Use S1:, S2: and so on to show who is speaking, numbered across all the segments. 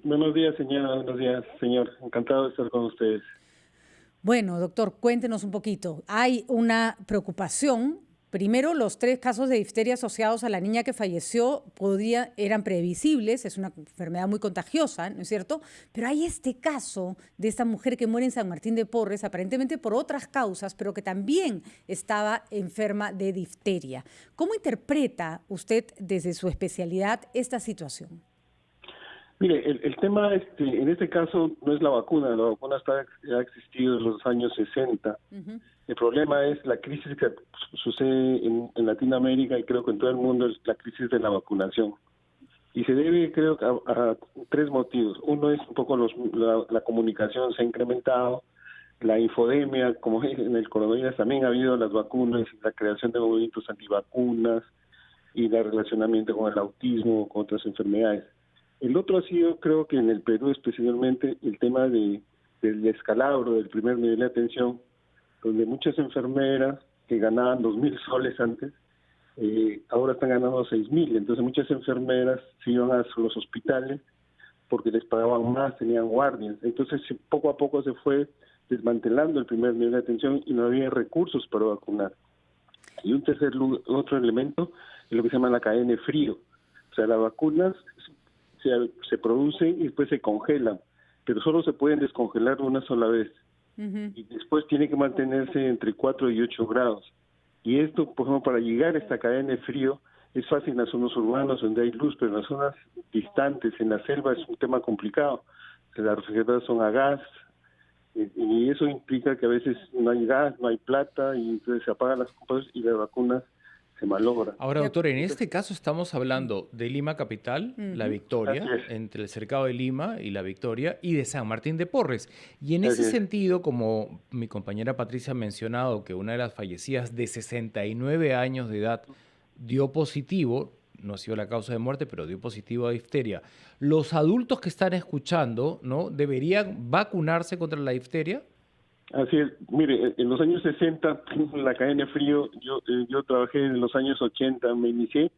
S1: Buenos días, señora. Buenos días, señor. Encantado de estar con ustedes.
S2: Bueno, doctor, cuéntenos un poquito. Hay una preocupación. Primero, los 3 casos de difteria asociados a la niña que falleció eran previsibles, es una enfermedad muy contagiosa, ¿no es cierto? Pero hay este caso de esta mujer que muere en San Martín de Porres, aparentemente por otras causas, pero que también estaba enferma de difteria. ¿Cómo interpreta usted desde su especialidad esta situación?
S1: Mire, el tema en este caso no es la vacuna ha existido en los años 60.
S2: Ujú.
S1: El problema es la crisis que sucede en Latinoamérica y creo que en todo el mundo es la crisis de la vacunación. Y se debe, creo, a tres motivos. Uno es un poco la comunicación se ha incrementado, la infodemia, como en el coronavirus también ha habido las vacunas, la creación de movimientos antivacunas y el relacionamiento con el autismo, con otras enfermedades. El otro ha sido, creo que en el Perú especialmente, el tema del descalabro del primer nivel de atención, donde muchas enfermeras que ganaban 2.000 soles antes, ahora están ganando 6.000. Entonces muchas enfermeras se iban a los hospitales porque les pagaban más, tenían guardias. Entonces poco a poco se fue desmantelando el primer nivel de atención y no había recursos para vacunar. Y otro elemento es lo que se llama la cadena de frío. O sea, las vacunas se producen y después se congelan, pero solo se pueden descongelar una sola vez.
S2: Ujú.
S1: Y después tiene que mantenerse entre 4 y 8 grados. Y esto, por ejemplo, para llegar a esta cadena de frío es fácil en las zonas urbanas donde hay luz, pero en las zonas distantes, en la selva, es un tema complicado. Las refrigeradoras son a gas, y eso implica que a veces no hay gas, no hay plata, y entonces se apagan las computadoras y las vacunas se malogran.
S3: Ahora,
S2: De-
S3: doctor, en
S1: Entonces,
S3: este caso estamos hablando de Lima Capital, La
S2: Ujú.
S1: así
S3: Victoria,
S1: es,
S3: entre el Cercado de Lima y La Victoria, y de San Martín de Porres. Y en
S1: así
S3: ese
S1: es.
S3: sentido, como mi compañera Patricia ha mencionado, que una de las fallecidas de 69 años de edad dio positivo, no ha sido la causa de muerte, pero dio positivo a difteria. ¿Los adultos que están escuchando, ¿no? deberían vacunarse contra la difteria?
S1: Así es, mire, en los años 60, la cadena de frío, yo trabajé en los años 80, me inicié,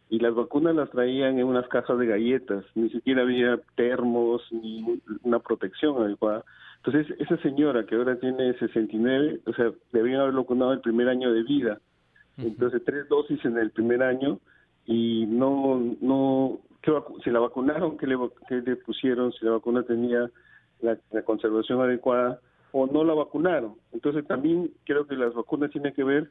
S1: y las vacunas las traían en unas cajas de galletas, ni siquiera había termos ni una protección adecuada. Entonces, esa señora que ahora tiene 69, o sea, debían haber vacunado el primer año de vida.
S3: Ujú.
S1: Entonces, 3 dosis en el primer año y se la vacunaron, qué le pusieron, si la vacuna tenía la conservación adecuada o no la vacunaron. Entonces, también creo que las vacunas tienen que ver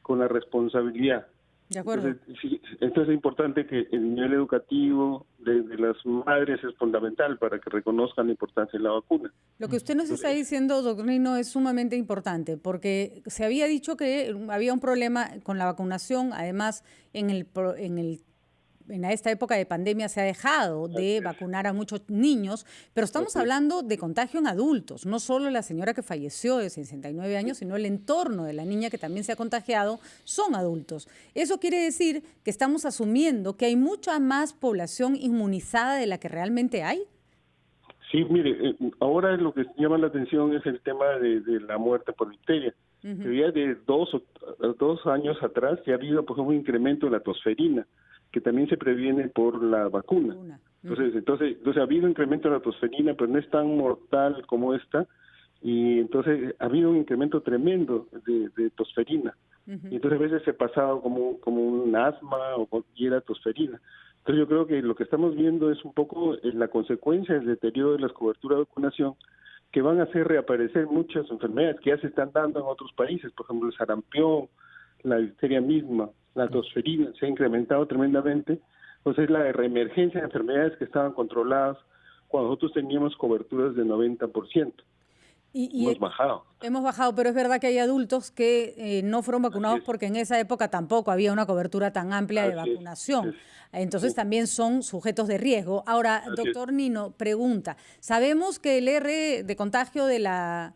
S1: con la responsabilidad.
S2: De
S1: Entonces,
S2: acuerdo.
S1: sí, entonces es importante que el nivel educativo de las madres es fundamental para que reconozcan la importancia de la vacuna.
S2: Lo que usted nos está
S1: Entonces,
S2: diciendo, doctor Nino, es sumamente importante porque se había dicho que había un problema con la vacunación. Además, en esta época de pandemia se ha dejado de
S1: así es,
S2: vacunar a muchos niños, pero estamos
S1: así es.
S2: hablando de contagio en adultos, no solo la señora que falleció de 69 años, sino el entorno de la niña que también se ha contagiado son adultos. Eso quiere decir que estamos asumiendo que hay mucha más población inmunizada de la que realmente hay.
S1: Sí, mire, ahora lo que llama la atención es el tema de la muerte por difteria.
S2: Ujú.
S1: Pero ya de 2 años atrás ya ha habido, por ejemplo, un incremento de la tosferina, que también se previene por la vacuna.
S2: Vacuna. Ujú.
S1: Entonces ha habido incremento de la tosferina, pero no es tan mortal como esta, y entonces ha habido un incremento tremendo de tosferina. Y
S2: Ujú.
S1: entonces a veces se pasaba como un asma y era tosferina. Entonces yo creo que lo que estamos viendo es un poco la consecuencia del deterioro de las coberturas de vacunación, que van a hacer reaparecer muchas enfermedades que ya se están dando en otros países, por ejemplo el sarampión, la difteria misma, la tosferina, se ha incrementado tremendamente. Entonces la reemergencia de enfermedades que estaban controladas cuando nosotros teníamos coberturas de 90%.
S2: Y,
S1: Hemos
S2: y
S1: bajado.
S2: hemos bajado, pero es verdad que hay adultos que no fueron
S1: Así
S2: vacunados
S1: es,
S2: porque en esa época tampoco había una cobertura tan amplia de
S1: así es, así
S2: vacunación.
S1: es.
S2: Entonces
S1: Sí,
S2: también son sujetos de riesgo. Ahora,
S1: así es.
S2: doctor Nino, pregunta, sabemos que el R de contagio de la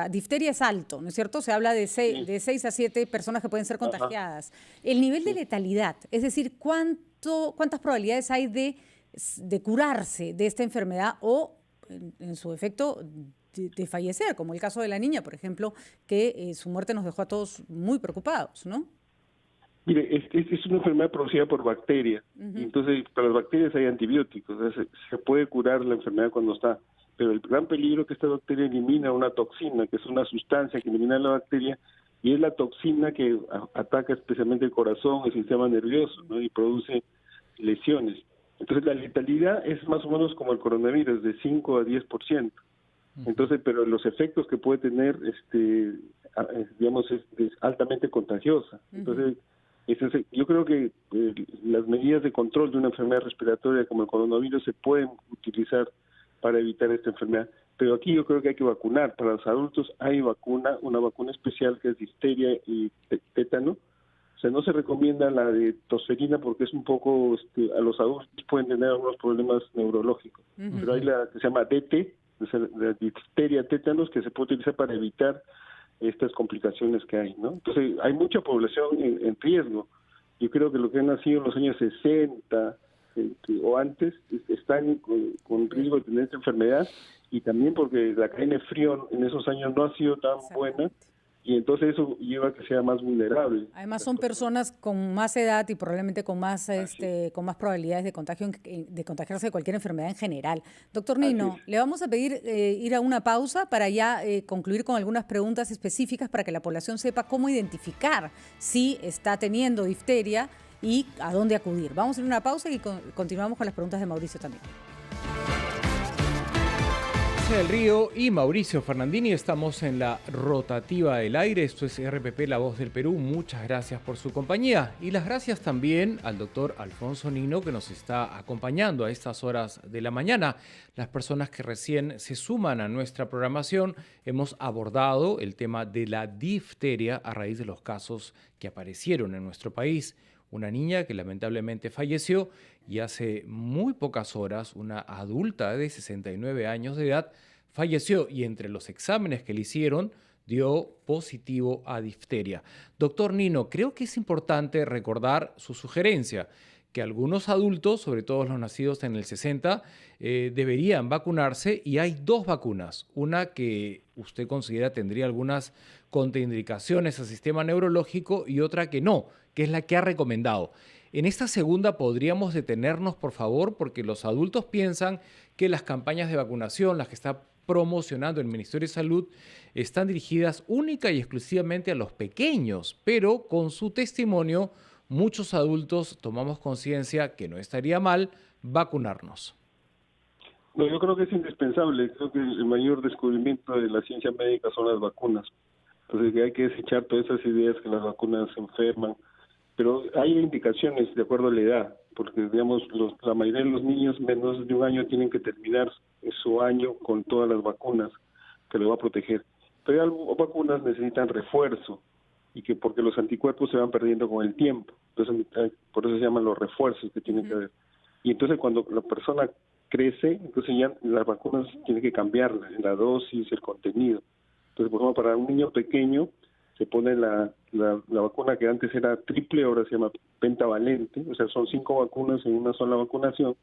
S2: difteria es alto, ¿no es cierto? Se habla
S1: Sí,
S2: de 6 a 7 personas que pueden ser
S1: ajá,
S2: contagiadas. El nivel de
S1: sí.
S2: letalidad, es decir, ¿cuántas probabilidades hay de curarse de esta enfermedad o en su efecto de fallecer, como el caso de la niña, por ejemplo, que su muerte nos dejó a todos muy preocupados, ¿no?
S1: Mire, es una enfermedad producida por bacterias. Y entonces, para las bacterias hay antibióticos. O sea, se puede curar la enfermedad cuando está. Pero el gran peligro es que esta bacteria elimina una toxina, que es una sustancia que elimina la bacteria, y es la toxina que ataca especialmente el corazón, el sistema nervioso, ¿no? Y produce lesiones. Entonces, la letalidad es más o menos como el coronavirus, de 5 a 10%. Entonces, pero los efectos que puede tener, digamos, es altamente contagiosa. Entonces, yo creo que las medidas de control de una enfermedad respiratoria como el coronavirus se pueden utilizar para evitar esta enfermedad. Pero aquí yo creo que hay que vacunar. Para los adultos hay una vacuna especial que es difteria y tétano. O sea, no se recomienda la de tosferina porque es un poco, a los adultos pueden tener algunos problemas neurológicos. Pero hay la que se llama DT, la difteria tétanos, que se puede utilizar para evitar estas complicaciones que hay, ¿no? Entonces, hay mucha población en riesgo. Yo creo que los que han nacido en los años 60 o antes están con riesgo de tener esta enfermedad, y también porque la cadena de frío en esos años no ha sido tan buena, y entonces eso lleva a que sea más vulnerable.
S2: Además son personas con más edad y probablemente con más probabilidades de contagio, de contagiarse de cualquier enfermedad en general. Doctor Nino, le vamos a pedir ir a una pausa para ya concluir con algunas preguntas específicas para que la población sepa cómo identificar si está teniendo difteria y a dónde acudir. Vamos a ir a una pausa y continuamos con las preguntas de Mauricio también.
S3: del Río y Mauricio Fernandini, estamos en la rotativa del aire. Esto es RPP, La Voz del Perú. Muchas gracias por su compañía y las gracias también al doctor Alfonso Nino, que nos está acompañando a estas horas de la mañana. Las personas que recién se suman a nuestra programación, hemos abordado el tema de la difteria a raíz de los casos que aparecieron en nuestro país. Una niña que lamentablemente falleció y hace muy pocas horas una adulta de 69 años de edad falleció y entre los exámenes que le hicieron dio positivo a difteria. Doctor Nino, creo que es importante recordar su sugerencia, que algunos adultos, sobre todo los nacidos en el 60, deberían vacunarse y hay dos vacunas. Una que usted considera tendría algunas contraindicaciones al sistema neurológico y otra que no, que es la que ha recomendado. En esta segunda podríamos detenernos, por favor, porque los adultos piensan que las campañas de vacunación, las que está promocionando el Ministerio de Salud, están dirigidas única y exclusivamente a los pequeños, pero con su testimonio muchos adultos tomamos conciencia que no estaría mal vacunarnos.
S1: No, yo creo que es indispensable. Creo que el mayor descubrimiento de la ciencia médica son las vacunas. Entonces hay que desechar todas esas ideas que las vacunas enferman. Pero hay indicaciones de acuerdo a la edad, porque digamos la mayoría de los niños menos de un año tienen que terminar su año con todas las vacunas que le va a proteger. Pero hay vacunas necesitan refuerzo y que porque los anticuerpos se van perdiendo con el tiempo. Entonces por eso se llaman los refuerzos que tienen que haber. Y entonces cuando la persona crece, entonces ya las vacunas tienen que cambiarla, la dosis, el contenido. Entonces, por ejemplo, para un niño pequeño se pone la vacuna que antes era triple, ahora se llama pentavalente, o sea, son 5 vacunas en una sola vacunación,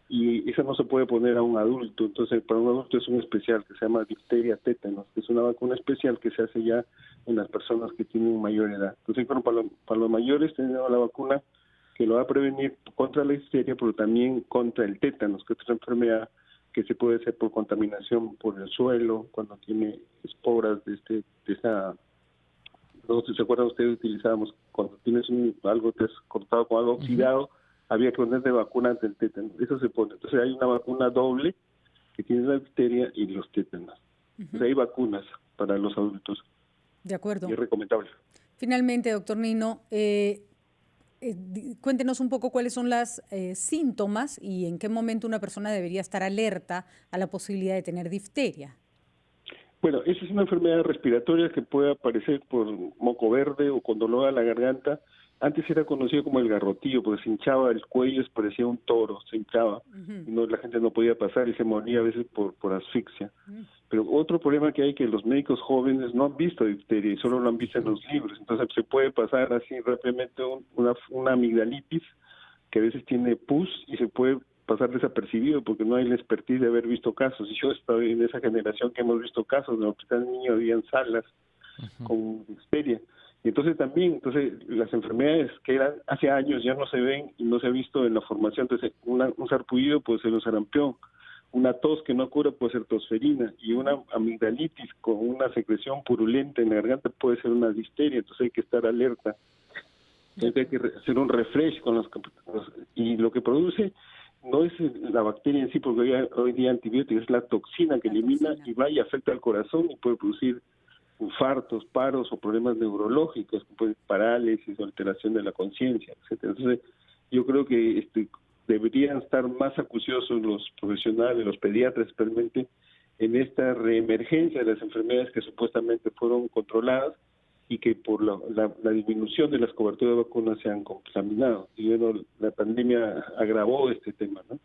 S1: y esa no se puede poner a un adulto. Entonces, para un adulto es un especial que se llama difteria tétanos, que es una vacuna especial que se hace ya en las personas que tienen mayor edad. Entonces, bueno, para los mayores tenemos la vacuna que lo va a prevenir contra la difteria, pero también contra el tétanos, que es otra enfermedad que se puede hacer por contaminación por el suelo, cuando tiene esporas de esa... No sé si se acuerdan ustedes, utilizábamos cuando tienes algo que es cortado con algo oxidado, había que ponerle vacuna ante el tétano. Eso se pone. Entonces hay una vacuna doble que tiene la difteria y los tétanos. Entonces hay vacunas para los adultos.
S2: De acuerdo.
S1: Y es recomendable.
S2: Finalmente, doctor Nino, cuéntenos un poco cuáles son los síntomas y en qué momento una persona debería estar alerta a la posibilidad de tener difteria.
S1: Bueno, esa es una enfermedad respiratoria que puede aparecer por moco verde o con dolor a la garganta. Antes era conocido como el garrotillo, porque se hinchaba el cuello, parecía un toro, se hinchaba. La gente no podía pasar y se moría a veces por asfixia. Pero otro problema que hay que los médicos jóvenes no han visto difteria y solo lo han visto en los libros. Entonces se puede pasar así rápidamente una amigdalitis que a veces tiene pus y se puede pasar desapercibido porque no hay la expertise de haber visto casos. Y yo estoy en esa generación que hemos visto casos. En el hospital niño habían salas con difteria. Entonces también, las enfermedades que eran hace años ya no se ven y no se ha visto en la formación. Entonces un sarpullido puede ser un sarampión, una tos que no cura puede ser tosferina, y una amigdalitis con una secreción purulenta en la garganta puede ser una difteria. Entonces hay que estar alerta. Entonces hay que hacer un refresh con y lo que produce no es la bacteria en sí, porque hoy día antibióticos, es la toxina que elimina y va y afecta al corazón y puede producir infartos, paros o problemas neurológicos, pues parálisis o alteración de la conciencia, etcétera. Entonces, yo creo que deberían estar más acuciosos los profesionales, los pediatras especialmente, en esta reemergencia de las enfermedades que supuestamente fueron controladas y que por la disminución de las coberturas de vacunas se han contaminado. Y bueno, la pandemia agravó este tema, ¿no?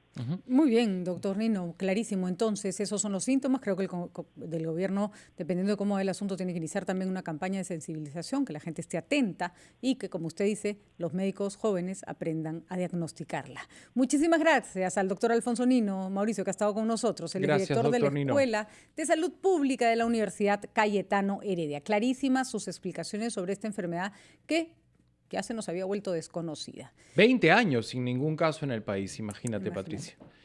S2: Muy bien, doctor Nino, clarísimo. Entonces, esos son los síntomas. Creo que del gobierno, dependiendo de cómo va el asunto, tiene que iniciar también una campaña de sensibilización, que la gente esté atenta y que, como usted dice, los médicos jóvenes aprendan a diagnosticarla. Muchísimas gracias al doctor Alfonso Nino, Mauricio, que ha estado con nosotros, el director de la Escuela de Salud Pública de la Universidad Cayetano Heredia. Clarísimas sus explicaciones sobre esta enfermedad que ya se nos había vuelto desconocida.
S3: 20 años sin ningún caso en el país, imagínate. Patricia.